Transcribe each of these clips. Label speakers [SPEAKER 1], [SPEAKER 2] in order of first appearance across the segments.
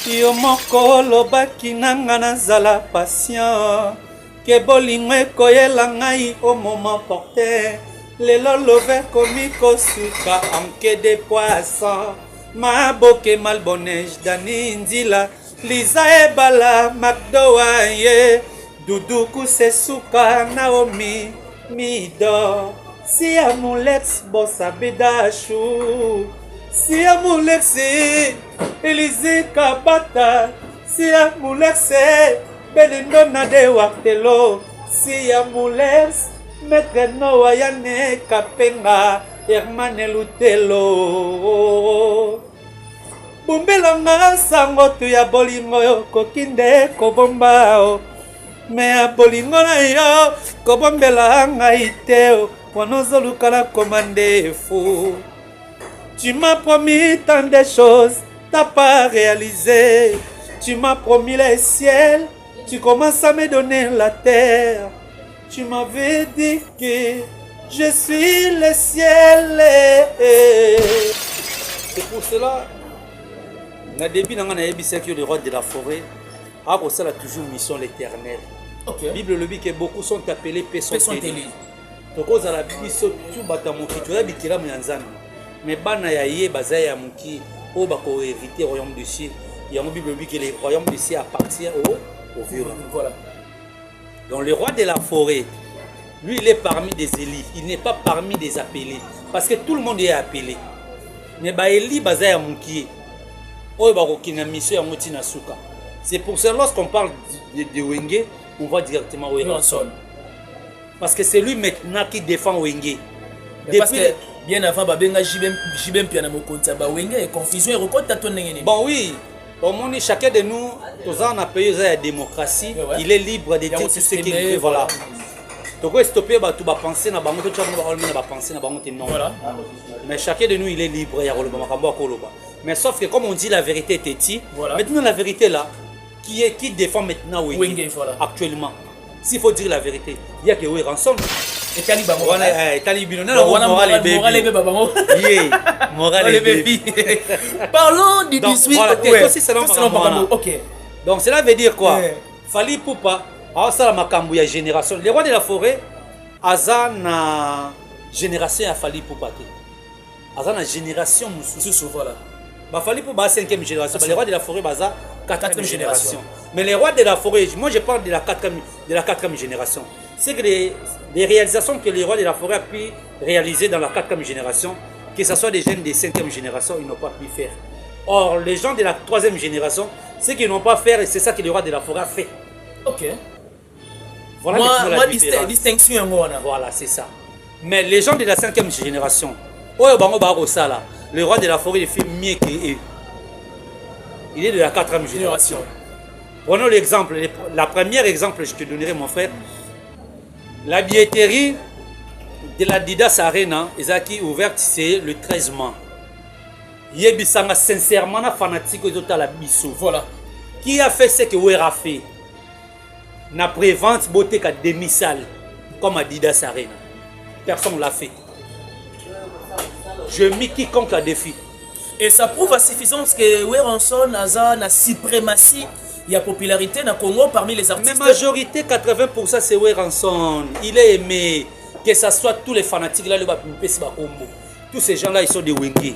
[SPEAKER 1] Yo moko lobaki nanga nazala patient ke bolingo ekoyela ngai au moment porté lelo love komi kosuka anke de poisson maboke malbonege dani nzila liza ebala makdowa ye duduku sesuka naomi mido si amulex bosabedashu si amulex Elise Kabata si amulex Benindo Nade Waktelo si amulex Maître Noa Yane Kapenga Hermane Lutelo Bumbelanga sango tu ya bolingo yo kokinde kobomba me ya bolingo na yo kobombela ngai te wanozoluka na komande fou. Tu m'as promis tant de choses, t'as pas réalisé. Tu m'as promis le ciel, tu commences à me donner la terre. Tu m'avais dit que je suis le ciel. C'est pour cela, au début, on a dit que le roi de la forêt a toujours mission l'éternel. La Bible le dit que beaucoup sont appelés paix sont élus. Donc, on a dit que tout batamoki, tu as dit qu'il a mis en zan. Mais bana ya ye baza ya muki o bako hériter royaume du ciel. Il y a une Bible dit que le royaume du ciel appartient au violent. Voilà. Donc le roi de la forêt, lui il est parmi des élus, il n'est pas parmi des appelés parce que tout le monde est appelé. Mais ba eli baza ya muki o bako kina mission ya mutina suka. C'est pour ça lorsqu'on parle de Wenge, on va directement au Ranson. Parce que c'est lui maintenant qui défend Wenge. Depuis
[SPEAKER 2] bien avant babenga jibem piana mokonta ba Wenge et confusion et reconta ton ngene.
[SPEAKER 1] Bon oui, au monde chacun de nous tous en a payé la démocratie, il est libre de dire tout ce qu'il veut voilà. Donc stopper ba tout ba penser na bango tout ba penser na bango non. Voilà. Mais chacun de nous il est libre ya koloba makambo akoloba. Mais sauf que comme on dit la vérité est éti, maintenant la vérité là qui défend maintenant Wenge voilà. Actuellement. S'il faut dire la vérité, il y a que oui ransom.
[SPEAKER 2] Et Taliban, parlons du 18
[SPEAKER 1] octobre. Donc cela veut dire quoi? Fali Poupa, ça la makambu ya génération. Les rois de la forêt, aza na génération ya Fali Poupa. Aza na génération mususu voilà. Ba Fali Poupa 5e génération. Les rois de la forêt baza 4e génération. Mais les rois de la forêt, moi je parle de la 4e génération. C'est que les réalisations que les rois de la forêt a pu réaliser dans la 4e génération, que ce soit des jeunes de 5e génération, ils n'ont pas pu faire. Or, les gens de la 3e génération, ce qu'ils n'ont pas fait, et c'est ça que les rois de la forêt a fait.
[SPEAKER 2] Ok.
[SPEAKER 1] Voilà
[SPEAKER 2] moi distinction.
[SPEAKER 1] Voilà, c'est ça. Mais les gens de la 5e génération, le roi de la forêt il fait mieux qu'eux. Il est de la 4e génération. Prenons l'exemple, la première exemple que je te donnerai, mon frère. La billetterie de la Didas Arena, qui est ouverte, c'est le 13 mai. Yebisanga sincèrement fanatique de la biso. Voilà. Qui a fait ce que Ouera a fait? Na prévente beauté qu'à demi-salle, comme à Didas Arena. Personne ne l'a fait. Je mis quiconque à défi.
[SPEAKER 2] Et ça prouve à suffisance que Weranson a la suprématie. Il y a popularité dans le Congo parmi les artistes.
[SPEAKER 1] Mais majorité, 80% c'est Weranson. Il est aimé. Que ce soit tous les fanatiques là, tous ces gens là, ils sont des Wenge.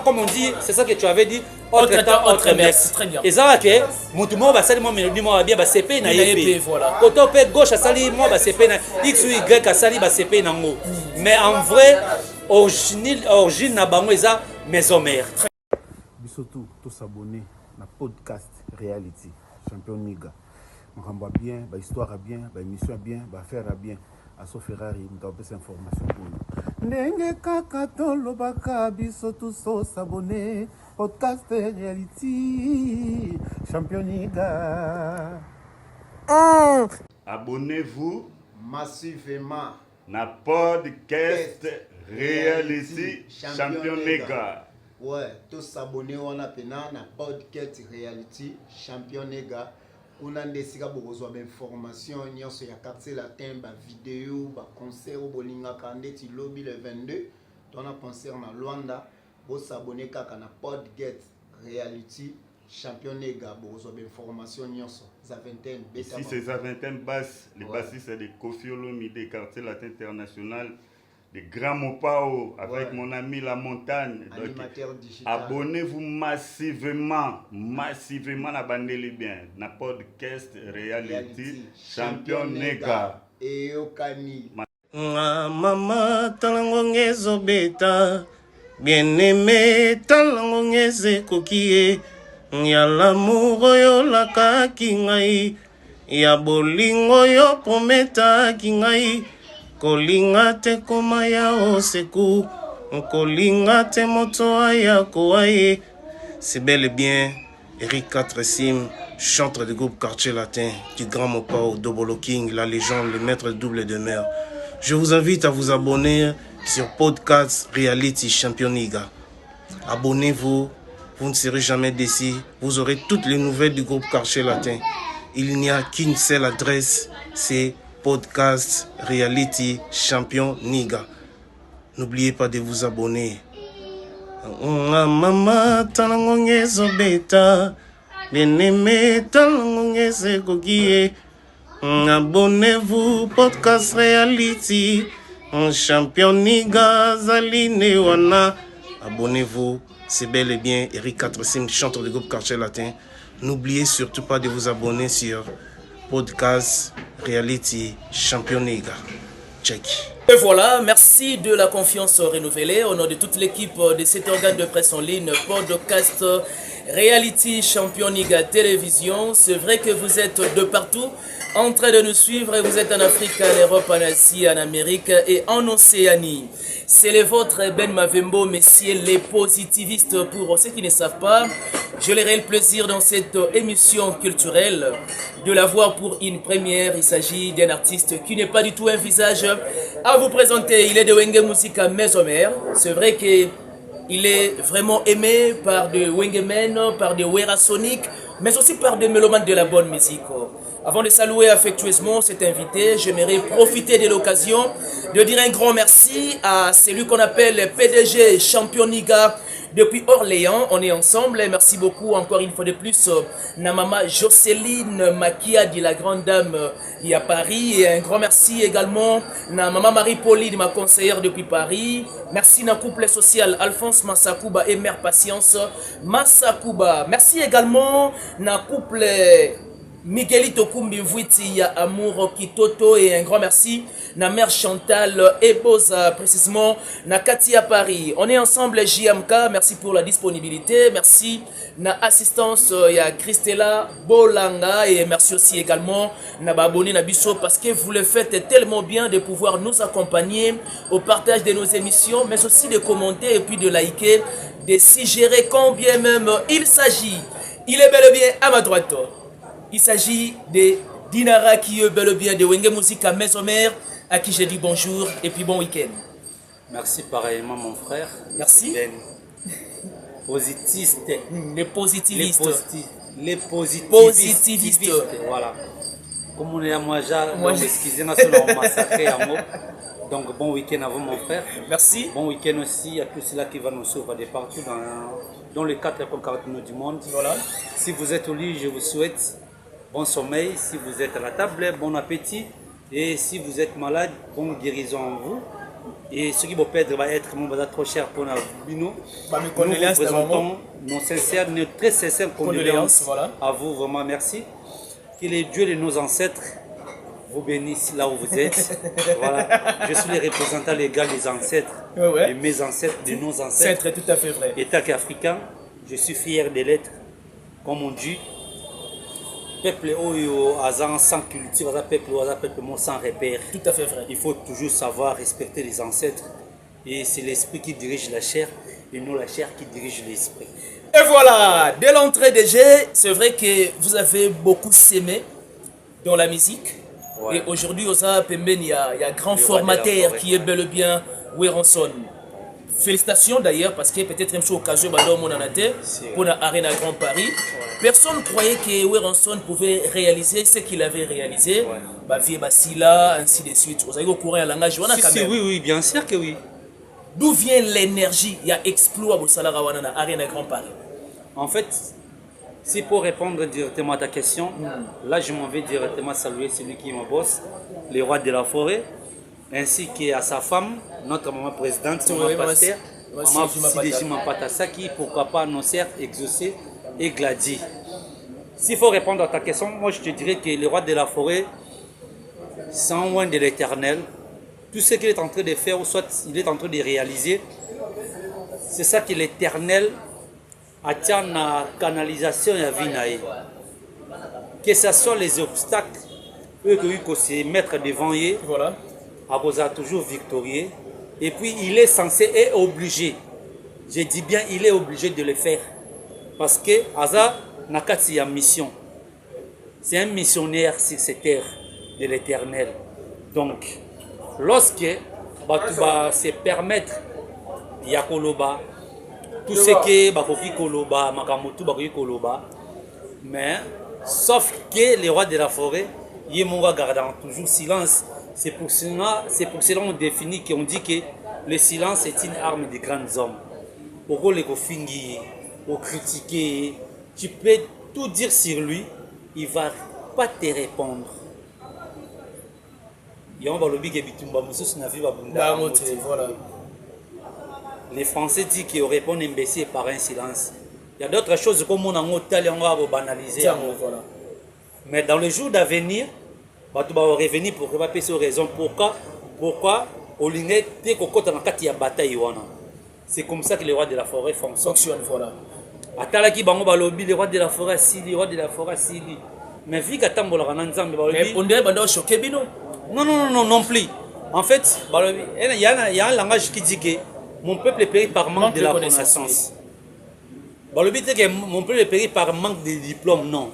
[SPEAKER 1] Comme on dit, c'est ça que tu avais dit.
[SPEAKER 2] Autre temps, autre messe. Très bien.
[SPEAKER 1] Et ça, que Moutoumou va salir moi mélodie moi bien va CP na yé.
[SPEAKER 2] Voilà.
[SPEAKER 1] Côté peut gauche à salir moi va CP na X ou Y à salir va CP na ngo. Mais en vrai, origine na bango eza maison mère.
[SPEAKER 3] Surtout tous s'abonner à podcast reality champion Niga. Mamba bien, ba histoire bien, ba émission bien, ba faire bien. Asso Ferrari nous donne des informations pour nous. Ndenge kaka tolo baka biso tous s'abonner podcast reality champion Niga.
[SPEAKER 4] Abonnez-vous
[SPEAKER 5] massivement
[SPEAKER 4] na podcast reality champion Niga.
[SPEAKER 5] Ouais, tous s'abonner on a pena na podcast reality champion Nega. On a des informations sur ya quartier latin, ba vidéo, ba concert au Bolinga Kandeti lobby le 22. On a concert na Luanda. vous abonnez à na Podget Reality Champion Nega, vous avez information nyonso. Zaventen,
[SPEAKER 4] Ici c'est Zaventen Bass, les bassistes de Kofi Olomide, quartier latin international, de Grand Mopao, avec mon ami La Montagne.
[SPEAKER 5] Animateur digital.
[SPEAKER 4] Abonnez-vous massivement à la bande bien, na Podcast Reality Champion Nega.
[SPEAKER 5] Et Okani.
[SPEAKER 6] Mama talangongezo beta, bien-aimé talangongeze kokie. Ya l'amour oyo lakaki ngai, ya bolingo yo prometaki ngai, kolinga te koma ya oseku, kolinga te moto aya koaye. C'est bel et bien Eric 4 Sim, chanteur du groupe Quartier Latin, du Grand Mopao, Dobolo King, la légende, le maître double de mer. Je vous invite à vous abonner sur Podcast Reality Champion Niga. Abonnez-vous. Vous ne serez jamais déçus. Vous aurez toutes les nouvelles du groupe Quartier Latin. Il n'y a qu'une seule adresse, c'est Podcast Reality Champion Niga. N'oubliez pas de vous abonner. Mama talangongezo beta, bien-aimé talangongeze kokie. Abonnez-vous Podcast Reality Champion Niga zaline wana. Abonnez-vous. C'est bel et bien Eric 4 Sim, chanteur du groupe Quartier Latin. N'oubliez surtout pas de vous abonner sur Podcast Reality Champion Niga. Check.
[SPEAKER 2] Et voilà, merci de la confiance renouvelée au nom de toute l'équipe de cet organe de presse en ligne, Podcast Reality Champion Niga Télévision. C'est vrai que vous êtes de partout en train de nous suivre. Vous êtes en Afrique, en Europe, en Asie, en Amérique et en Océanie. C'est le vôtre Ben Mavembo, messieurs les positivistes. Pour ceux qui ne savent pas, je l'aurai le plaisir dans cette émission culturelle de la voir pour une première. Il s'agit d'un artiste qui n'est pas du tout un visage à vous présenter. Il est de Wenge Musica Mesomer. C'est vrai qu'il est vraiment aimé par des Wengemen, par des Wera Sonic, mais aussi par des mélomanes de la bonne musique. Avant de saluer affectueusement cet invité, j'aimerais profiter de l'occasion de dire un grand merci à celui qu'on appelle PDG Champion Niga depuis Orléans. On est ensemble. Merci beaucoup encore une fois de plus na maman Jocelyne Makia de la grande dame à Paris. Et un grand merci également na maman Marie-Pauline, ma conseillère depuis Paris. Merci na couple social Alphonse Massakuba et mère Patience Massakuba. Merci également na couple Miguelito Kumbi Mvouiti ya Amour Kitoto et un grand merci na mère Chantal Eboza, précisément na Katia Paris. On est ensemble JMK, merci pour la disponibilité, merci na assistance ya Christella Bolanga et merci aussi également na baboni na biso parce que vous le faites tellement bien de pouvoir nous accompagner au partage de nos émissions, mais aussi de commenter et puis de liker, de suggérer combien même il s'agit. Il est bel et bien à ma droite. Il s'agit de Dinara qui est bel et bien de Wenge Musica Mesomer, à qui j'ai dit bonjour et puis bon week-end.
[SPEAKER 1] Merci pareillement mon frère.
[SPEAKER 2] Merci.
[SPEAKER 1] Ben. Positiste.
[SPEAKER 2] Les positivistes.
[SPEAKER 1] Les positivistes. Voilà. Comme on est à Moaja, excusez-moi, on massacré à mot. Donc bon week-end à vous mon frère.
[SPEAKER 2] Merci.
[SPEAKER 1] Bon week-end aussi à tous ceux-là qui vont nous suivre de partout dans les 4 continents du monde.
[SPEAKER 2] Voilà.
[SPEAKER 1] Si vous êtes au lit, je vous souhaite bon sommeil. Si vous êtes à la table, bon appétit. Et si vous êtes malade, bonne guérison en vous. Et ce qui va perdre va être trop cher pour nous. Nous vous présentons nos sincères, nos très sincères condoléances à vous. Vraiment merci. Que les dieux de nos ancêtres vous bénissent là où vous êtes. Voilà. Je suis le représentant légal des ancêtres, de mes ancêtres, de nos ancêtres.
[SPEAKER 2] C'est tout à fait vrai.
[SPEAKER 1] État qu'africain, je suis fier de l'être, comme on dit. Peuple sans culture, peuple sans repère.
[SPEAKER 2] Tout à fait vrai.
[SPEAKER 1] Il faut toujours savoir respecter les ancêtres. Et c'est l'esprit qui dirige la chair et non la chair qui dirige l'esprit.
[SPEAKER 2] Et voilà, dès l'entrée des jeux, c'est vrai que vous avez beaucoup sémé dans la musique. Ouais. Et aujourd'hui, il y a un grand formateur qui est bel et bien Weranson. Félicitations d'ailleurs, parce que peut-être une chose occasion pour l'Arena Grand Paris. Personne ne croyait que Weranson pouvait réaliser ce qu'il avait réalisé. Vie Basila, ainsi de suite. Vous avez au courant un langage.
[SPEAKER 1] Oui, bien sûr que oui.
[SPEAKER 2] d'où vient l'énergie, il y a exploit au Salara Wanana, Arena Grand Paris?
[SPEAKER 1] En fait, si pour répondre directement à ta question, là je m'en vais directement saluer celui qui est mon boss, le roi de la forêt, ainsi qu'à sa femme, notre maman présidente, maman Pasteur, maman Sidéji Mampatasaki, pourquoi pas Noncer, Exaucé et Gladi. S'il faut répondre à ta question, moi je te dirais que le roi de la forêt, sans loin de l'éternel, tout ce qu'il est en train de faire, ou soit il est en train de réaliser, c'est ça que l'éternel attend la canalisation de la vie. Que ce soit les obstacles, eux qui se mettre devant eux,
[SPEAKER 2] voilà.
[SPEAKER 1] à cause toujours victorieux. Et puis il est censé et obligé, je dis bien il est obligé de le faire. Parce que Aza Nakati a mission. C'est un missionnaire sur cette terre de l'éternel. Donc, lorsque Batouba se permettre Yakoloba, tout ce que Bakoki Koloba, Makamotu Bakoki Koloba, mais sauf que les rois de la forêt, Yemonga gardant toujours silence. C'est pour cela qu'on définit, qu'on dit que le silence est une arme des grands hommes. Pourquoi les fingi, pour critiquer, tu peux tout dire sur lui, il ne va pas te répondre. Les Français disent qu'ils répondent imbécile par un silence. Il y a d'autres choses comme on a banalisé. Mais dans le jour d'avenir, on va revenir pour pas payer raison. Pourquoi c'est comme ça que les rois de la forêt fonctionnent. Voilà. Atalaki bango balobi les rois de la forêt sili, les rois de la forêt sili. Mais vu qu'atambola kananzambe balobi.
[SPEAKER 2] On dirait bando choqué bino.
[SPEAKER 1] Non plus. En fait, il y a un langage qui dit que mon peuple périt par manque de la connaissance. Balobi dit que mon peuple périt par manque de diplôme. Non.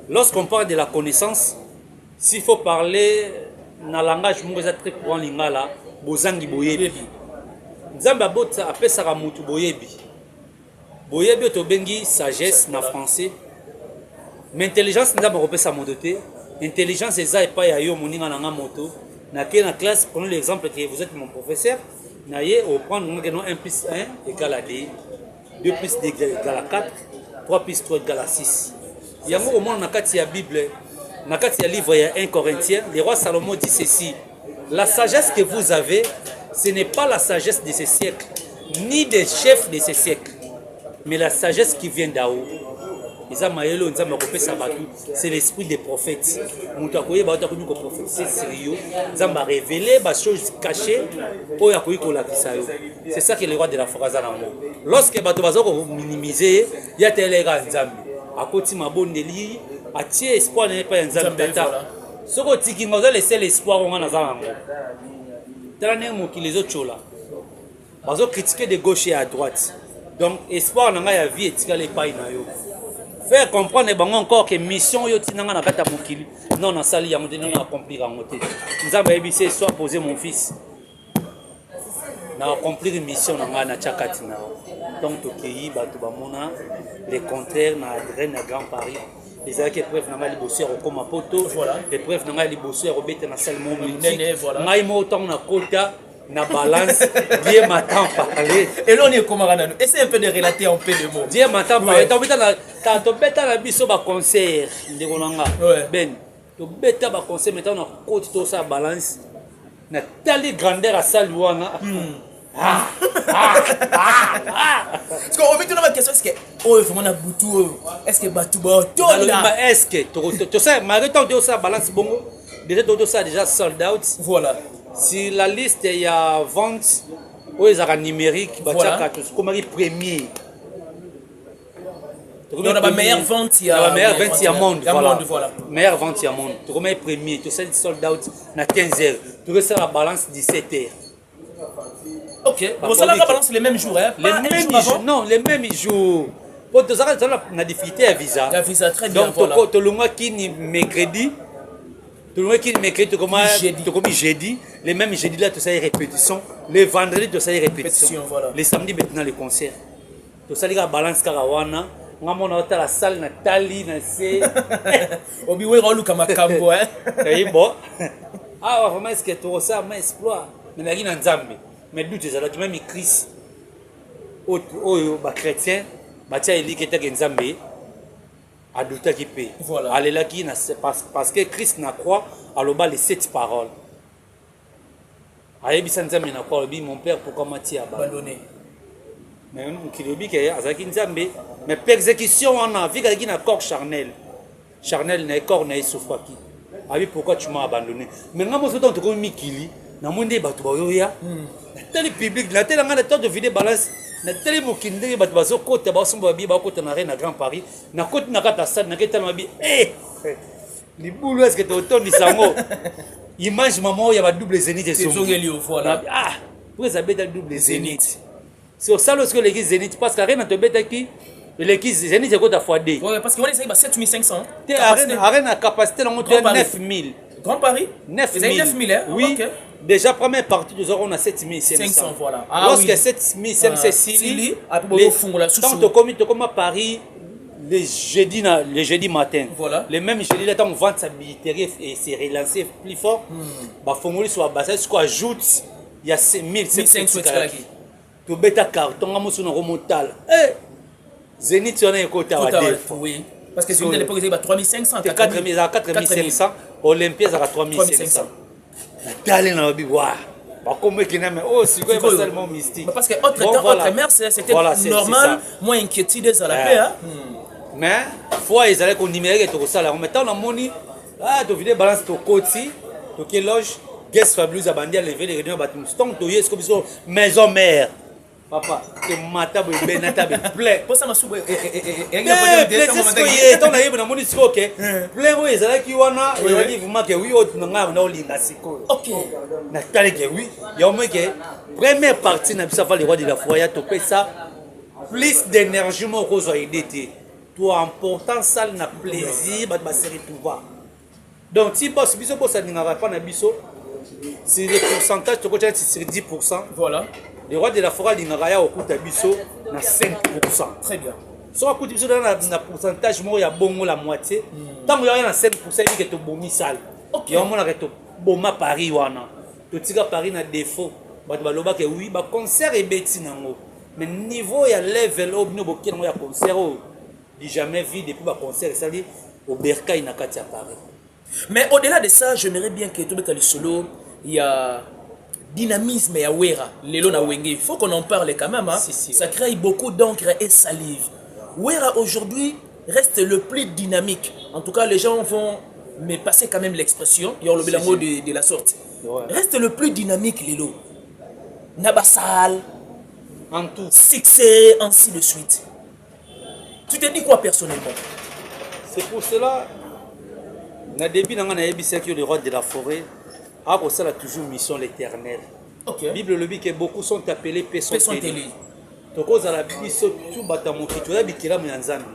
[SPEAKER 1] Lorsqu'on parle de la connaissance, s'il faut parler dans le langage très courant lingala, bozangi boyebi. Nzamba bota apesaka mutu boyebi. Boyebi otobengi sagesse na français. Mais intelligence nzamba kopesa modoté. Intelligence eza epa ya yo moninga na moto. Na ke na classe, prenons l'exemple que vous êtes mon professeur. Na ye au prendre 1 plus 1 égale à 2. 2 plus 2 égale à 4. 3 plus 3 égale à 6. Yango au moins na kati ya Bible. Dans le livre 1 Corinthiens, le roi Salomon dit ceci: la sagesse que vous avez, ce n'est pas la sagesse de ce siècle, ni des chefs de ce siècle, mais la sagesse qui vient d'en haut. C'est l'esprit des prophètes. C'est sérieux. Ils ont révélé des choses cachées. C'est ça que le roi de la forêt a. Lorsque vous minimisez, il y a des gens à côté de ma bonne délit. Atie espoir n'est pas un tata. Ce que tu as laissé l'espoir on a dans les autres choses là. Ils ont critiqué de gauche et à droite. Donc espoir n'a pas vie et les pas faire comprendre encore que mission yo tinanga na kata mokili. Non na sali ya moteni na accomplir en moté. Nous avonsébissé soit poser mon fils. Na accomplir une mission na chakatina. Donc tokeyi batu bamona les contraires na Arena Grand Paris. Les épreuves n'ont pas les bosseurs au Komapoto, les épreuves n'ont pas les bosseurs au Bété na salle mobilitique. Maïmo autant na quota, na balance, Dieu m'attend parler.
[SPEAKER 2] Et là on est comme Ranano. Essaye un peu de relater un peu de mots.
[SPEAKER 1] Dieu m'attend parler. T'as bêta la biso ba concert, ndégonanga. Ben, tu bêta ba concert maintenant na côte tout ça balance. Na tali grandeur à salle wana.
[SPEAKER 2] Parce qu'on revient tout dans ma question, est-ce que oh vraiment na butu, est-ce que Batouba
[SPEAKER 1] est-ce que tu sais malgré tout ça balance bongo déjà tout ça déjà sold out.
[SPEAKER 2] Voilà.
[SPEAKER 1] Si la liste il y a vente ou les arts numériques bataka comme premier.
[SPEAKER 2] On a la meilleure vente il y a
[SPEAKER 1] la meilleure vente il y a monde
[SPEAKER 2] voilà.
[SPEAKER 1] Meilleure vente il y a monde. Tu remets premier, tu sais sold out na 15h. Tu restes la balance 17h.
[SPEAKER 2] Ok, bon, ça la balance les mêmes jours, hein?
[SPEAKER 1] Les mêmes jours, non, les mêmes jours. Pour te savoir, on a difficulté à visa.
[SPEAKER 2] La visa, très bien.
[SPEAKER 1] Donc, tu as qui ni mercredi, tu as qui ni mercredi, tu as jeudi. Les mêmes jeudi là, tu as répétition. Les vendredis, tu as répétition.
[SPEAKER 2] Voilà.
[SPEAKER 1] Les samedis, maintenant, les concerts. Tu as la balance Karawana. On a la salle, Nathalie, Nassé.
[SPEAKER 2] Obi-Wan, on look à ma cambo, hein?
[SPEAKER 1] Bon. Ah, vraiment, est-ce que tu as ça, mais exploit. Mais il y a un Nzambe. mais doute ezalaki même Christ oyo chrétien batia eliki etaki nzambe adutaki pe alelaki parce que Christ na croix aloba les 7 paroles ayebisa nzambe na croix alobi mon père pourquoi m'a-t-il abandonné mais mokili obi ke azalaki nzambe mais persécution wana vi kazalaki na corps charnel na corps na esouffraki abi pourquoi tu m'as abandonné mais nga moso tonto komi mikili na monde bato bayoya na tele public na tele nga na temps de vidéo balance na tele mokili ndenge bato bazokota basomba babi bakota na reine na Grand Paris na koti na kata stade na ketala mabi libulu est-ce que totondisa ngo image maman ya ba double zénith
[SPEAKER 2] ezongeli voilà
[SPEAKER 1] pour ça beta double zénith sur ça lorsque l'église zénith parce que reine na to beta ki l'église zénith est kota fois 2
[SPEAKER 2] ouais parce que on essaye 7500
[SPEAKER 1] arène à capacité na 9000
[SPEAKER 2] Grand Paris
[SPEAKER 1] 9000
[SPEAKER 2] hein?
[SPEAKER 1] Oui.
[SPEAKER 2] Okay.
[SPEAKER 1] Déjà, première partie, nous aurons 7500.
[SPEAKER 2] Voilà.
[SPEAKER 1] Lorsque 7500 c'est Sili, tant que comme à Paris, les jeudis matin,
[SPEAKER 2] voilà.
[SPEAKER 1] Les mêmes jeudis, là, on vend sa billetterie et c'est relancé plus fort. Bah, Fongoli sur la base, ce qu'on ajoute, il y a 1500. Tu bêta carton, on a remontal. Zénith, on a un côté à
[SPEAKER 2] oui. Parce que c'est à l'époque, il y a 3500.
[SPEAKER 1] 4500. Olympia, ça a 3500. Nathalie n'a pas bah, comme c'est quoi seulement mystique.
[SPEAKER 2] Parce que autre mère, c'était normal, moins inquiétude à la paix.
[SPEAKER 1] Mais, fois, ils allaient qu'on numérique et tout ça. En mettant la monnaie, tu vidéo balance ton côté, tu loge, guest fabuleux à bandier, lever les réunions, bâtiment. Donc, tu es comme ça, maison mère. Papa, tu m'as tabé, ben, tabé, plein.
[SPEAKER 2] Pour ça, ma soupe,
[SPEAKER 1] et on a eu mon discours, ok. Plein, oui, c'est là qui wana, et on dit, vous marquez, oui, on a un lingasiko.
[SPEAKER 2] Ok.
[SPEAKER 1] Nathalie, oui, il y a un mec, première partie, n'a pas fallu les rois de la foyer, tu fais ça, plus d'énergie, mon rose a aidé. Toi, important, ça, n'a plaisir, bah, série tout va. Donc, si boss, biso, boss, ça n'ira pas, na biso, c'est le pourcentage, tu connais, c'est 10%.
[SPEAKER 2] Voilà.
[SPEAKER 1] Les rois de la forêt d'Inaraya au coût d'Abisso, na 5%.
[SPEAKER 2] Très bien.
[SPEAKER 1] Soit au coût d'Abisso, dans le pourcentage, il y a bon la moitié. Tant qu'il y a 5%, il y a un bon sale. Il y a un bon Paris. Tu tires Paris na défaut. Oui, le concert est bêti. Mais niveau, il y a level, il y a concert. Il n'y a jamais vu depuis le concert. C'est-à-dire, au Berka, il y a Paris.
[SPEAKER 2] Mais au-delà de ça, j'aimerais bien que tout le solo, il y a dynamisme et Wera, Lelo na Wenge. Il faut qu'on en parle quand même. Hein? Si. Ça crée beaucoup d'encre et salive. Wera aujourd'hui reste le plus dynamique. En tout cas, les gens vont me passer quand même l'expression. Il y a le bilango de la sorte. Ouais. Reste le plus dynamique, Lelo. Nabassal,
[SPEAKER 1] en tout.
[SPEAKER 2] Succès, ainsi de suite. Tu te dis quoi personnellement?
[SPEAKER 1] C'est pour cela, au début, on a dit le roi de la forêt. Ah, pour ça, toujours mission l'éternel.
[SPEAKER 2] Okay.
[SPEAKER 1] Bible le dit que beaucoup sont appelés paix sont télés. Donc, on a la Bible tout batamoki, tu as dit qu'il a mis en zambi.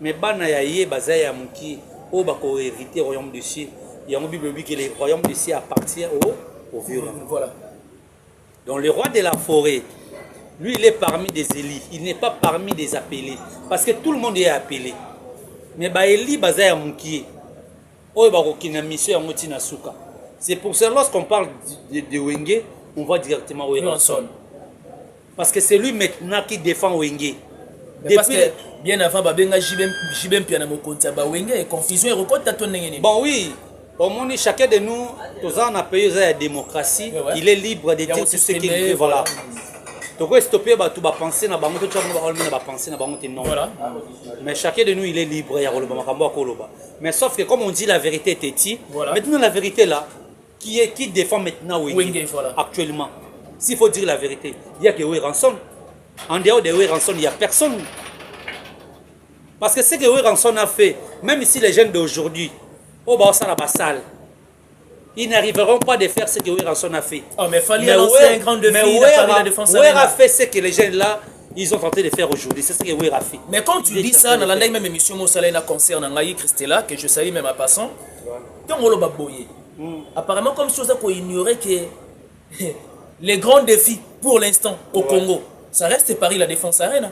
[SPEAKER 1] Mais bana ya ye bazaya muki, au bako hériter au royaume du ciel. Il y a une Bible dit que le royaume du ciel appartient au violent.
[SPEAKER 2] Voilà.
[SPEAKER 1] Donc, le roi de la forêt, lui, il est parmi des élus. Il n'est pas parmi des appelés. Parce que tout le monde est appelé. Mais ba Eli bazaya muki, au bako kina mission en motina suka. C'est pour ça, lorsqu'on parle de Wenge, on voit directement Weranson. Parce que c'est lui maintenant qui défend Wenge.
[SPEAKER 2] Parce que bien avant, Jibem Pianamo Konta, Wenge et confusion et recompte à ton nez.
[SPEAKER 1] Bon, oui, au monde, chacun de nous, tous en a payé la démocratie, il est libre de dire tout ce qu'il veut. Voilà. Donc, stopper, tu vas penser, tu vas penser, voilà. Mais chacun de nous, il est libre. Mais sauf que, comme on dit, la vérité est éthique. Voilà. Maintenant, la vérité là, qui défend maintenant Wenge voilà. Actuellement. S'il faut dire la vérité, il n'y a que Weranson. En dehors de Weranson, il n'y a personne. Parce que ce que Weranson a fait, même si les jeunes d'aujourd'hui, au Barça la Bassale, ils n'arriveront pas à faire ce que Weranson a fait.
[SPEAKER 2] Oh, mais il fallait lancer un grand défi.
[SPEAKER 1] Wera a fait ce que les jeunes là, ils ont tenté de faire aujourd'hui. C'est ce que Wera a fait.
[SPEAKER 2] Mais quand tu dis ça, dans la même émission, Moussalena concerne Ngaï Christella, que je salue même à passant, quand on l'a boyé. Apparemment, comme chose qu'on ignorait que les grands défis pour l'instant au Congo, ça reste Paris la défense arène.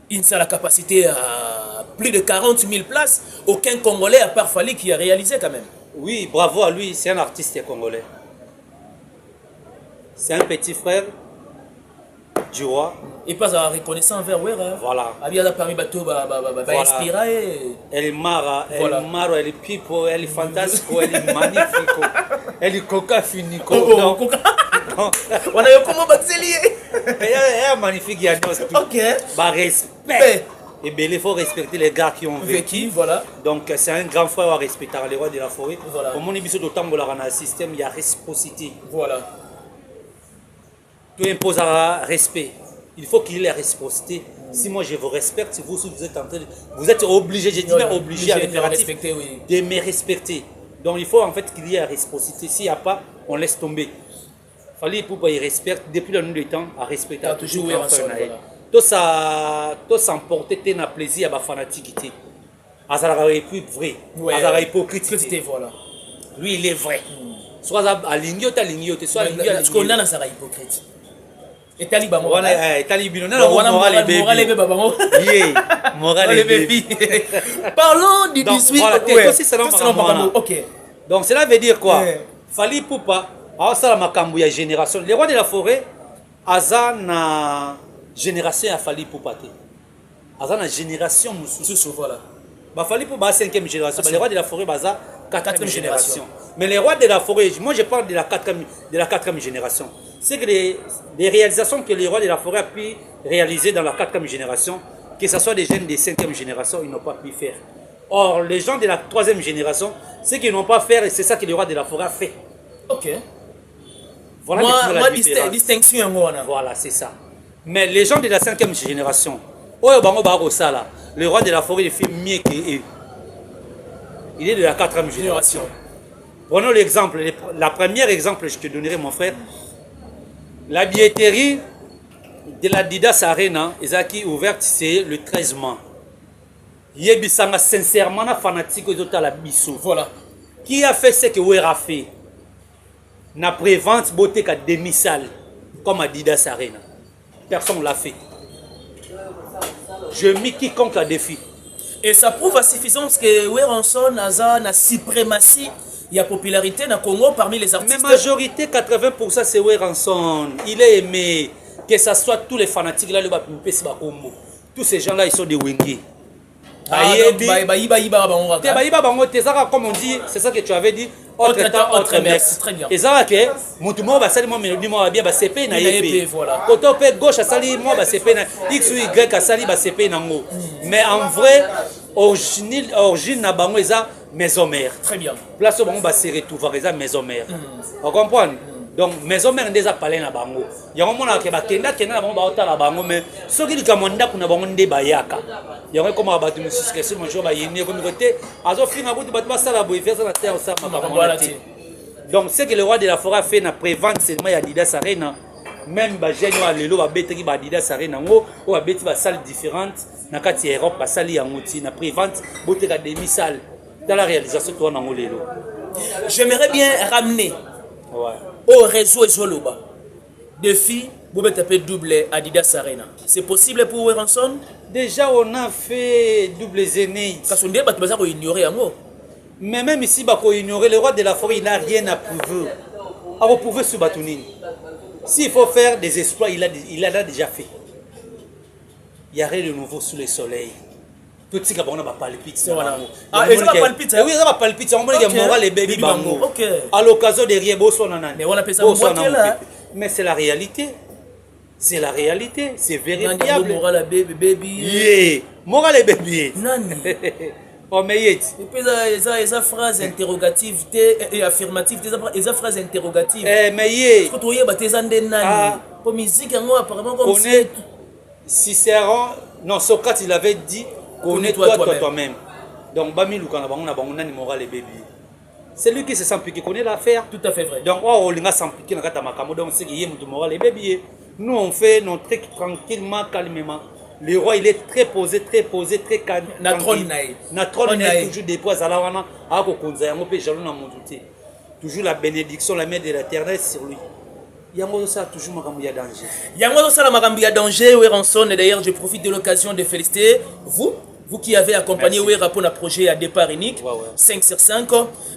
[SPEAKER 2] Il a la capacité à plus de 40 000 places. Aucun Congolais à part Fali qui a réalisé quand même.
[SPEAKER 1] Oui, bravo à lui, c'est un artiste congolais. C'est un petit frère du roi.
[SPEAKER 2] Et pas à reconnaissant envers Wera.
[SPEAKER 1] Voilà.
[SPEAKER 2] Abia parmi bateau inspiré.
[SPEAKER 1] Elle est mara, elle est maro, elle est pipo, elle est fantasco, elle est magnifique. Elle est coca finico.
[SPEAKER 2] On a eu comment batelier.
[SPEAKER 1] Elle est magnifique, il y a tout.
[SPEAKER 2] Ok.
[SPEAKER 1] Bah respect. Et bien il faut respecter les gars qui ont vécu.
[SPEAKER 2] Voilà.
[SPEAKER 1] Donc c'est un grand frère à respecter les rois de la forêt.
[SPEAKER 2] Voilà.
[SPEAKER 1] Comme on est bis d'autant dans le système, il y a réciprocité.
[SPEAKER 2] Voilà.
[SPEAKER 1] Tout impose un respect. Il faut qu'il y ait la réciprocité. Si moi je vous respecte, si vous êtes en train de... Vous êtes obligé, j'ai dit bien obligé à l'impératif de me respecter. Donc il faut en fait qu'il y ait la réciprocité. S'il n'y a pas, on laisse tomber. Il fallait pour qu'il respecte depuis la nuit du temps à respecter. À toujours ensemble. Tout ça s'emporter un plaisir à la fanaticité. À ça la plus vrai. À la hypocrite.
[SPEAKER 2] Voilà.
[SPEAKER 1] Lui il est vrai. Soit à l'ignote, soit à l'ignote.
[SPEAKER 2] Parce qu'on a dans sa hypocrite. Et Taliban, parlons du 18.
[SPEAKER 1] Donc cela veut dire quoi? Fali Poupa, ça la génération. Les rois de la forêt, Aza na génération à Fali Poupa. Aza na génération
[SPEAKER 2] voilà.
[SPEAKER 1] Fali Poupa 5e génération. Les rois de la forêt, Baza 4e génération. Mais les rois de la forêt, moi je parle de la 4e génération. C'est que les réalisations que les rois de la forêt ont pu réaliser dans la 4e génération, que ce soit des jeunes de 5e génération, ils n'ont pas pu faire. Or, les gens de la 3e génération, ce qu'ils n'ont pas fait, c'est ça que les rois de la forêt ont fait.
[SPEAKER 2] Ok.
[SPEAKER 1] Voilà
[SPEAKER 2] moi distinction.
[SPEAKER 1] Voilà, c'est ça. Mais les gens de la 5e génération, le roi de la forêt, il fait mieux qu'eux. Il est de la 4e génération. Prenons l'exemple, la première exemple que je te donnerai, mon frère. La billetterie de la Didas Arena est ouverte, c'est le 13 mai. Il y a sincèrement fanatique de la Bissou.
[SPEAKER 2] Voilà.
[SPEAKER 1] Qui a fait ce que Wera a fait? Na prévente beauté qu'à demi-salle, comme à Didas Arena. Personne ne l'a fait. Je mis quiconque à défi.
[SPEAKER 2] Et ça prouve à suffisance que Weranson a la suprématie. Il y a popularité dans le Congo parmi les artistes.
[SPEAKER 1] Mais majorité, 80% c'est Weranson. Il est aimé. Que ce soit tous les fanatiques là, tous ces gens-là, ils sont des Wengi. Comme on dit, c'est ça que tu avais dit. Autre temps, autre messe.
[SPEAKER 2] Très bien.
[SPEAKER 1] Et ça, que mon va salir moi mélodie moi bien CP na yep. Côté gauche, ça salir moi CP na X ou Y, ça salir CP na ngo. Mais en vrai, origine na bango eza maison mère.
[SPEAKER 2] Très bien.
[SPEAKER 1] Place où on se retrouver eza maison mère. Vous comprenez? Donc maison mère déjà parlé na bango. Ya mona ke bakenda na bango ba otala bango mais soki likamonda kuna bango nde bayaka. Ya comme abatu mususu que ce bonjour ba yene comme côté azo finga bout batu ba sala boy faire ça na terre ça ma. Donc c'est que le roi de la forêt fait na prévente seulement ya Didas Arena. Même ba jeune wa lelo ba betri ba Didas Arena ngo o ba beti ba salle différente na kati Europe ba sali ya ngoti na prévente bote ka demi salle dans la réalisation toi na ngo lelo.
[SPEAKER 2] J'aimerais bien ramener au réseau Zoloba de filles vous taper double Adidas Arena. C'est possible pour Weranson?
[SPEAKER 1] Déjà on a fait double zénith.
[SPEAKER 2] Parce qu'on dit que tu vas ignorer un mot.
[SPEAKER 1] Mais même ici, il faut ignorer le roi de la forêt, il n'a rien à prouver. Alors prouver sur Batounine. S'il faut faire des exploits, il a déjà fait. Il y a rien de nouveau sous le soleil. Tout ce qui est palpite.
[SPEAKER 2] Ah, ils ont palpite.
[SPEAKER 1] Oui, ils ont palpite. On va moral les bébés bango. À l'occasion de rien,
[SPEAKER 2] mais on appelle ça là.
[SPEAKER 1] Mais c'est la réalité. C'est la réalité. C'est vérifiable.
[SPEAKER 2] Moral baby.
[SPEAKER 1] Yeah. Moral baby.
[SPEAKER 2] Nani.
[SPEAKER 1] Oh mais et
[SPEAKER 2] puis esa phrase interrogative et affirmative esa phrase interrogative.
[SPEAKER 1] Mais yeah.
[SPEAKER 2] Quand tu y a tes andé nani. Pour musique apparemment comme
[SPEAKER 1] c'est Cicéron, non Socrate il avait dit connais-toi toi-même. Donc bami lukana bango na bango nani moral et baby. C'est lui qui se sent piqué, connaît l'affaire.
[SPEAKER 2] Tout à fait vrai.
[SPEAKER 1] Donc on linga s'impliquer dans kata makamo donc c'est qu'il y a mutu moral et baby. Nous on fait notre truc tranquillement calmement. Le roi il est très posé, très calme. Natron naï toujours des poids à la wana à kokonza yango pe jalon na monduté. Toujours la bénédiction, la main de l'Éternel sur lui. Yango ça toujours makambo ya danger.
[SPEAKER 2] Yango ça la makambo ya danger Weranson et d'ailleurs je profite de l'occasion de féliciter vous qui avez accompagné Wera pour un projet à départ unique, 5 sur 5.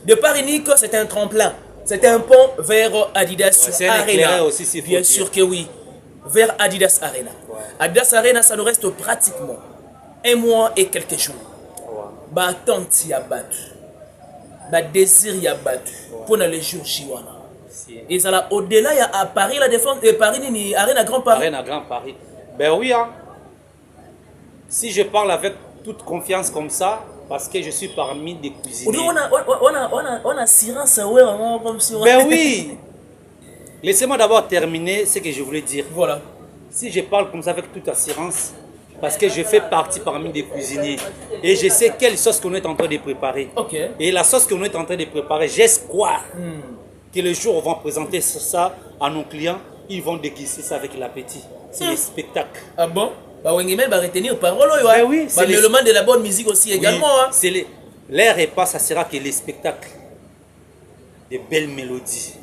[SPEAKER 2] Départ unique, c'est un tremplin. C'est un pont vers Adidas Arena.
[SPEAKER 1] Aussi,
[SPEAKER 2] bien sûr que oui. vers Adidas Arena. Adidas Arena, ça nous reste pratiquement 1 mois et quelques jours. Bah attente y a battu. Bah désir y a battu. Pour les jours Chiwana. Et ça là au-delà il y a à Paris la défense et Paris ni Arena Grand Paris.
[SPEAKER 1] Arena Grand Paris. Ben oui hein. Si je parle avec toute confiance comme ça, parce que je suis parmi des cuisiniers.
[SPEAKER 2] On a assurance ouais comme si.
[SPEAKER 1] Ben oui. Laissez-moi d'abord terminer ce que je voulais dire.
[SPEAKER 2] Voilà.
[SPEAKER 1] Si je parle comme ça avec toute assurance, parce que je fais partie parmi des cuisiniers et je sais quelle sauce qu'on est en train de préparer.
[SPEAKER 2] Okay.
[SPEAKER 1] Et la sauce qu'on est en train de préparer, j'espère que le jour où on va présenter ça à nos clients, ils vont déguister ça avec l'appétit. C'est le spectacle.
[SPEAKER 2] Ah bon? Bah Wengimel va retenir parole.
[SPEAKER 1] Ben oui,
[SPEAKER 2] c'est le man de la bonne musique aussi également.
[SPEAKER 1] Oui, hein. L'air et pas, ça sera que les spectacles. Des belles mélodies.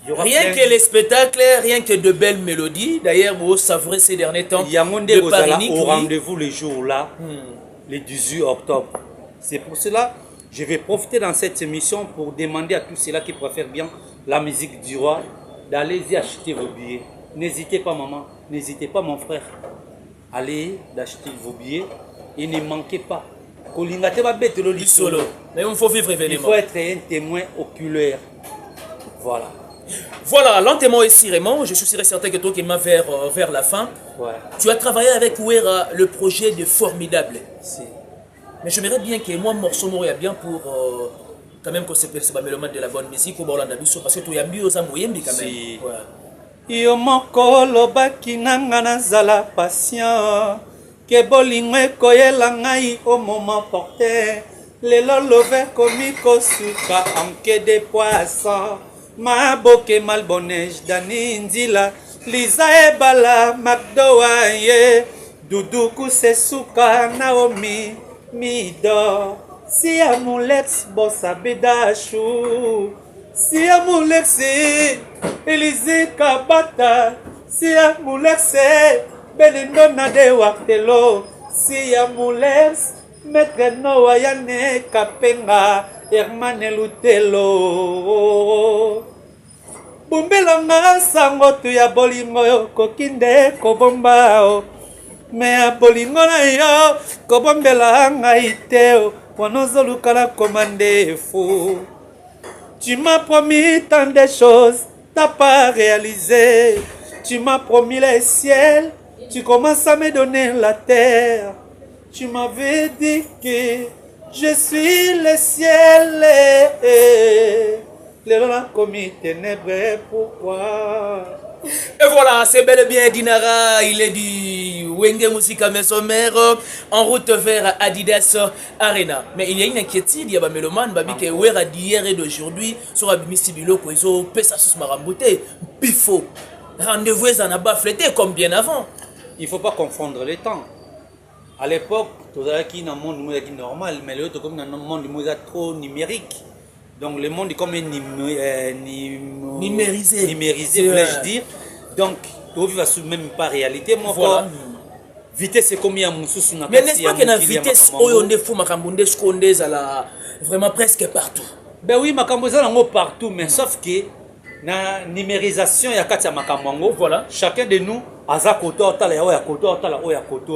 [SPEAKER 2] Rien que les spectacles, rien que de belles mélodies. D'ailleurs, vous savourez ces derniers temps.
[SPEAKER 1] Il y a mon au rendez-vous le jour-là, le 18 octobre. C'est pour cela je vais profiter dans cette émission pour demander à tous ceux-là qui préfèrent bien la musique du roi d'aller y acheter vos billets. N'hésitez pas, maman, n'hésitez pas, mon frère. Allez d'acheter vos billets et ne manquez pas.
[SPEAKER 2] Mais il faut vivre événement.
[SPEAKER 1] Il faut être un témoin oculaire. Voilà.
[SPEAKER 2] Voilà, lentement et sirement, je suis certain que toi qui m'as vers la fin, tu as travaillé avec Ouera le projet de Formidable. Mais j'aimerais bien que moi, morceau Moria bien pour quand même qu'on se perçoit le mélomane de la bonne musique au Borlandabiso parce que tu as mis aux amoyembi quand même.
[SPEAKER 1] Yo mokolo bakinanga nazala patient ke bolingo ekoyela ngai au moment porté lelo love komi kosuka anke de poisson maboke malbonneige dani nzila liza ebala makdoa ye duduku sesuka naomi mido si amulex bosabedashu si amulex Elise Kabata si amulex Benindo Nade Waktelo si amulex Maître Noa Yane Kapenga Hermane Lutelo Bumbelanga sango tu ya bolingo kokinde kobomba me ya bolingo na yo kobombela ngai te wanozoluka na komande fou. Tu m'as promis tant de choses, t'as pas réalisé. Tu m'as promis les ciels, tu commences à me donner la terre. Tu m'avais dit que je suis le ciel. Les gens ont commis ténèbres, pourquoi?
[SPEAKER 2] Et voilà, c'est bel et bien Dinara, il est du Wenge Musica Maison Mère en route vers Adidas Arena. Mais il y a une inquiétude, il y a un mélomane, qui est d'hier et d'aujourd'hui sur Abimisi Biloko, ils ont fait ça sous Marambouté, Pifo. Rendez-vous, ils en ont flété comme bien avant.
[SPEAKER 1] Il ne faut pas confondre les temps. À l'époque, tout le monde est normal, mais l'autre, comme dans un monde trop numérique. Donc le monde est comme numérisé, voulais-je dire. Donc, tu ne vas même pas réalité. Moi, voilà. Vitesse c'est comme il y a Moussous.
[SPEAKER 2] Mais n'est-ce pas que la vitesse, on est fou, Makambonde, vraiment presque partout.
[SPEAKER 1] Ben oui, Makambonde est partout, mais sauf que la numérisation, il y a Katia Makambango. Voilà. Chacun de nous a sa koto,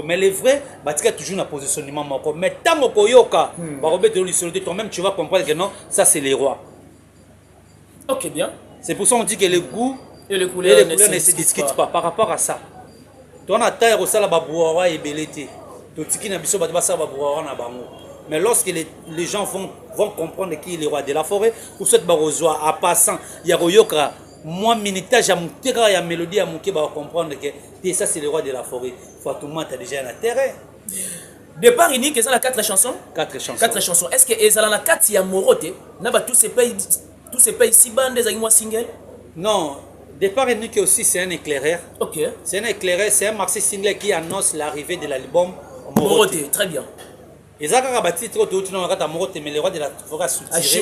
[SPEAKER 1] mais les vrais, tu toujours un positionnement. Mais tant que toi-même, tu vas comprendre que non, ça c'est les rois.
[SPEAKER 2] Ok, bien.
[SPEAKER 1] C'est pour ça qu'on dit que les goûts
[SPEAKER 2] et les couleurs
[SPEAKER 1] ne se discutent pas par rapport à ça. Mais lorsque les gens vont comprendre qui est le roi de la forêt, ou cette barozoa à passant, il y a Royoka. Moi, minutage à mon terrain, il y a mélodie à mon qui va comprendre que ça c'est le roi de la forêt. Fatouma, tu as déjà un terrain.
[SPEAKER 2] Départ unique, ils ont 4 chansons.
[SPEAKER 1] 4 chansons.
[SPEAKER 2] 4 chansons. Est-ce que ils ont 4 il y a Moroté? Tous ces pays ici, bandes des animaux single?
[SPEAKER 1] Non. Départ unique aussi, c'est un éclaireur.
[SPEAKER 2] Ok. C'est
[SPEAKER 1] un éclaireur, c'est un maxi single qui annonce l'arrivée de l'album
[SPEAKER 2] Moroté. Très bien.
[SPEAKER 1] Ils ont bâti trop de mais le roi de la forêt a soutiré.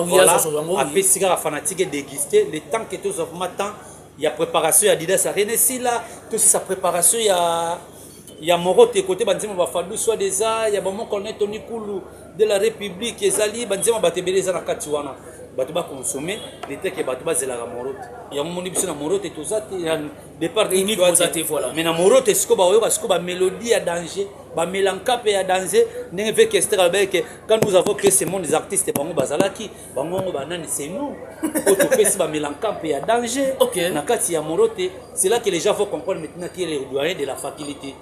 [SPEAKER 2] Voilà,
[SPEAKER 1] après cigare fanatique dégusté. Le temps que tous au matin, il y a préparation, il y a Adidas Arena ici là, tout sa préparation, il y a Moroté côté Banzima Bafadou soit des il y a moment qu'on est Tony Koulou de la République, Ezali Banzima Batebele Zanakatiwana. bato ba consommer l'été que bato ba zelaka morote ya moni biso na morote tout ça départ
[SPEAKER 2] unique voilà
[SPEAKER 1] mais na morote siko ba oyoka siko ba mélodie ya danger ba melanka pe ya danger ndenge fait que que quand nous avons créé ce monde des artistes bango bazalaki bango banani c'est nous auto pesi ba melanka pe ya danger na kati ya morote c'est là que les gens vont comprendre maintenant qu'il est le doyen de la faculté.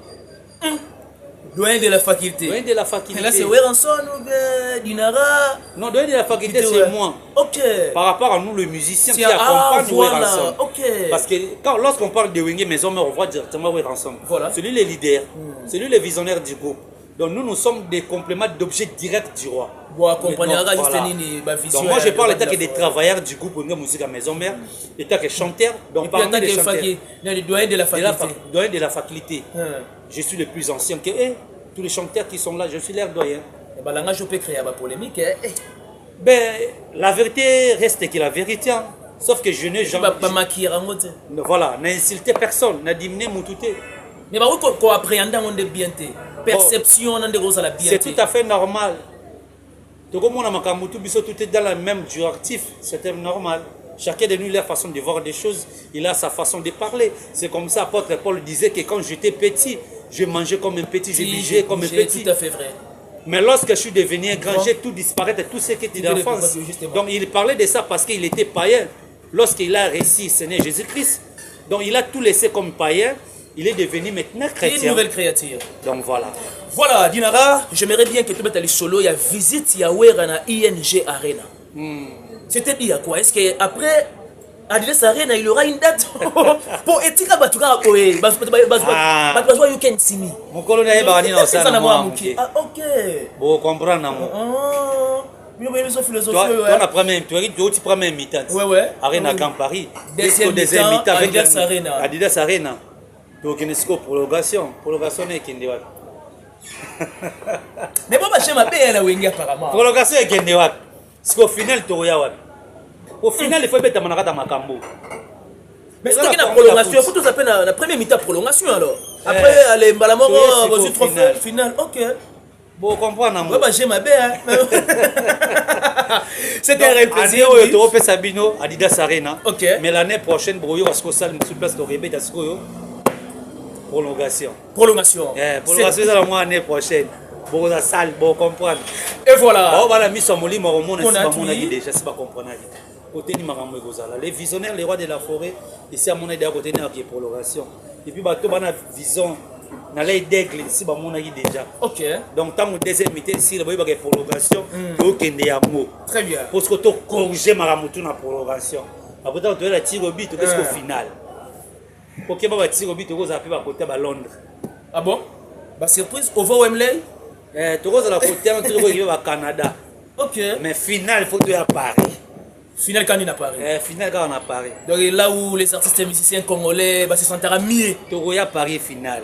[SPEAKER 2] Doyen de la faculté.
[SPEAKER 1] Doyen de la faculté.
[SPEAKER 2] Et là, c'est Weranson ou Dinara?
[SPEAKER 1] Non, doyen de la faculté, c'est moi.
[SPEAKER 2] Ok.
[SPEAKER 1] Par rapport à nous, le musicien qui accompagne Weranson.
[SPEAKER 2] Ok.
[SPEAKER 1] Parce que lorsqu'on parle de Wenge Maison, on voit directement Weranson.
[SPEAKER 2] Voilà.
[SPEAKER 1] C'est lui le leader. C'est lui le visionnaire du groupe. Donc nous sommes des compléments d'objets directs du roi.
[SPEAKER 2] Bon, accompagnera
[SPEAKER 1] voilà. Donc moi je parle état que des travailleurs du groupe Wenge Musique à Maison Mère, état que chanteur, donc parmi les chanteurs.
[SPEAKER 2] Le doyen de la faculté.
[SPEAKER 1] Doyen de la faculté. Je suis le plus ancien que tous les chanteurs qui sont là, je suis leur doyen.
[SPEAKER 2] Et ben là je peux créer une polémique.
[SPEAKER 1] Ben la vérité reste que la vérité. Hein. Sauf que je n'ai jamais. Voilà, n'a insulté personne, n'a diminué mon tout.
[SPEAKER 2] Mais bah oui, qu'on appréhende on de bien perception on de gros à la bien.
[SPEAKER 1] C'est tout à fait normal. Tout comme on a makamutu biso tout est dans la même directif, c'était normal. Chacun de nous, leur façon de voir des choses, il a sa façon de parler. C'est comme ça, apôtre Paul disait que quand j'étais petit, je mangeais comme un petit, je bougeais comme un petit.
[SPEAKER 2] Tout à fait vrai.
[SPEAKER 1] Mais lorsque je suis devenu un grand, j'ai tout disparaître, tout ce qui était d'enfance. Donc il parlait de ça parce qu'il était païen. Lorsqu'il a réussi Seigneur Jésus-Christ, donc il a tout laissé comme païen, il est devenu maintenant chrétien.
[SPEAKER 2] Une nouvelle créature.
[SPEAKER 1] Donc voilà.
[SPEAKER 2] Voilà, Dinara, j'aimerais bien que tu mettes les solo, il y a visite, il y a Werana ING Arena. C'était dit à quoi? Est-ce qu'après Adidas Arena, il y aura une date pour Etika Batuka? Oui, you can see me.
[SPEAKER 1] Mon colonel est barani dans ça.
[SPEAKER 2] Ah, ok.
[SPEAKER 1] Bon, comprendre. Toi, la première, tu prends même mi-temps.
[SPEAKER 2] Ouais.
[SPEAKER 1] Arena Grand Paris.
[SPEAKER 2] Deuxième mi-temps, Adidas Arena.
[SPEAKER 1] Adidas Arena. Donc, il y a une prolongation. Prolongation est qui est
[SPEAKER 2] mais bon, je m'appelle la Wenge apparemment.
[SPEAKER 1] Prolongation est qui est parce qu'au final, tu regardes. Au final, il faut mettre ta makambo.
[SPEAKER 2] Mais c'est une prolongation. Il faut tout s'appeler la première mi-temps prolongation alors. Après, allez, Balamoro, vas-y, trophée final. Ok.
[SPEAKER 1] Bon, comprendre.
[SPEAKER 2] Ouais, bah, j'ai ma belle. C'était un réel plaisir.
[SPEAKER 1] Tu refais Sabino, Adidas Arena.
[SPEAKER 2] Ok.
[SPEAKER 1] Mais l'année prochaine, Broyo, parce que ça, sur place de Rébé, prolongation.
[SPEAKER 2] Prolongation.
[SPEAKER 1] Prolongation, c'est l'année prochaine. Bon, la salle, bon, comprendre.
[SPEAKER 2] Et voilà.
[SPEAKER 1] On va la mise en molie, mais on a déjà, c'est pas comprendre. Les visionnaires, les rois de la forêt, ici à mon aide à côté de la prolongation. Et puis, bateau, on a vision, on a l'œil d'aigle, ici, on a déjà.
[SPEAKER 2] Ok.
[SPEAKER 1] Donc, tant que deuxième mité, ici, il y a une prolongation, il y a un mot.
[SPEAKER 2] Très bien.
[SPEAKER 1] Parce que tu as corrigé ma prolongation. Après, tu as la tir au but, tu es au final. Ok, tu as tir au but, tu as à côté à Londres.
[SPEAKER 2] Ah bon? Bah, surprise, au Wembley?
[SPEAKER 1] Tu as la côté au Canada.
[SPEAKER 2] Ok.
[SPEAKER 1] Mais final, il faut que tu aies à Paris.
[SPEAKER 2] Final quand il a Paris.
[SPEAKER 1] Final quand on a Paris.
[SPEAKER 2] Donc là où les artistes et musiciens congolais se sentiront mieux.
[SPEAKER 1] Tu as Paris final.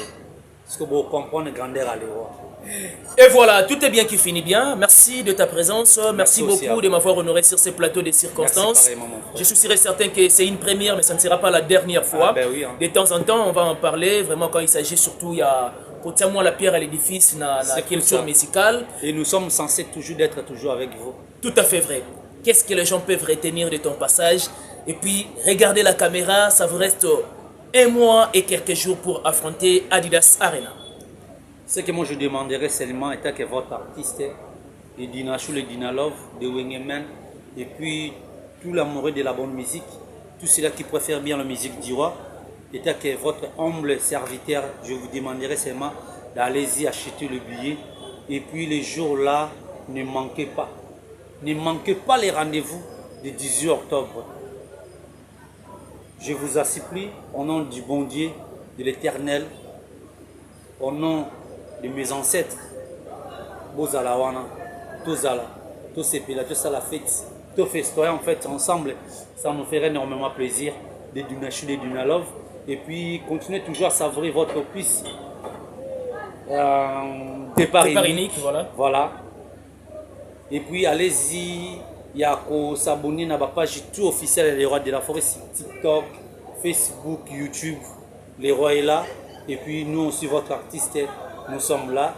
[SPEAKER 1] Parce que vous comprenez la grandeur à l'Europe.
[SPEAKER 2] Et voilà, tout est bien qui finit bien. Merci de ta présence. Merci beaucoup de m'avoir honoré sur ces plateaux de circonstances. Je suis sûr et certain que c'est une première, mais ça ne sera pas la dernière fois.
[SPEAKER 1] Oui, hein.
[SPEAKER 2] De temps en temps, on va en parler. Vraiment, quand il s'agit surtout, il y a moi la pierre à l'édifice, dans la culture musicale.
[SPEAKER 1] Et nous sommes censés d'être toujours avec vous.
[SPEAKER 2] Tout à fait vrai. Qu'est-ce que les gens peuvent retenir de ton passage? Et puis, regardez la caméra, ça vous reste 1 mois et quelques jours pour affronter Adidas Arena.
[SPEAKER 1] Ce que moi je demanderais seulement est que votre artiste, le Dinachou, le Dinalove, de Wengeman, et puis tout l'amoureux de la bonne musique, tout ceux qui préfèrent bien la musique du roi, et que votre humble serviteur, je vous demanderai seulement d'aller-y acheter le billet. Et puis les jours-là, ne manquez pas. Ne manquez pas les rendez-vous du 18 octobre. Je vous en supplie, au nom du bon Dieu, de l'Éternel, au nom de mes ancêtres, Bozala Wana, Tozala, Tosepela, tout ça la fête, tout festoyer en fait ensemble, ça nous ferait énormément plaisir de Dinachou, de Dinalove, et puis continuez toujours à savourer votre opus départ unique, voilà. Et puis allez-y, il y a qu'à s'abonner à la page tout officielle Les Rois de la Forêt, TikTok, Facebook, YouTube, Les Rois est là. Et puis nous aussi, votre artiste, nous sommes là.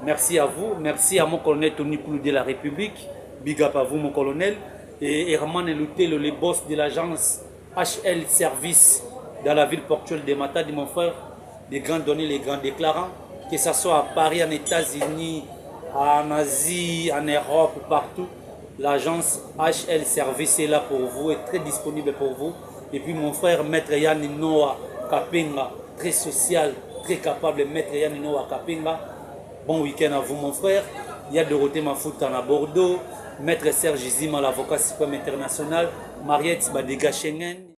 [SPEAKER 1] Merci à vous, merci à mon colonel Tony Koulou de la République. Big up à vous mon colonel. et Herman Lutelo, le boss de l'agence HL Service dans la ville portuaire de Matadi, mon frère, les grands donnés, les grands déclarants, que ce soit à Paris, en États-Unis, en Asie, en Europe, partout. L'agence HL Service est là pour vous, est très disponible pour vous. Et puis mon frère, Maître Yann Noah Kapenga, très social, très capable, Maître Yann Noah Kapenga. Bon week-end à vous mon frère. Il y a Dorothée Mafoutan à Bordeaux, Maître Serge Zima, l'avocat suprême international, Mariette Badega Schengen.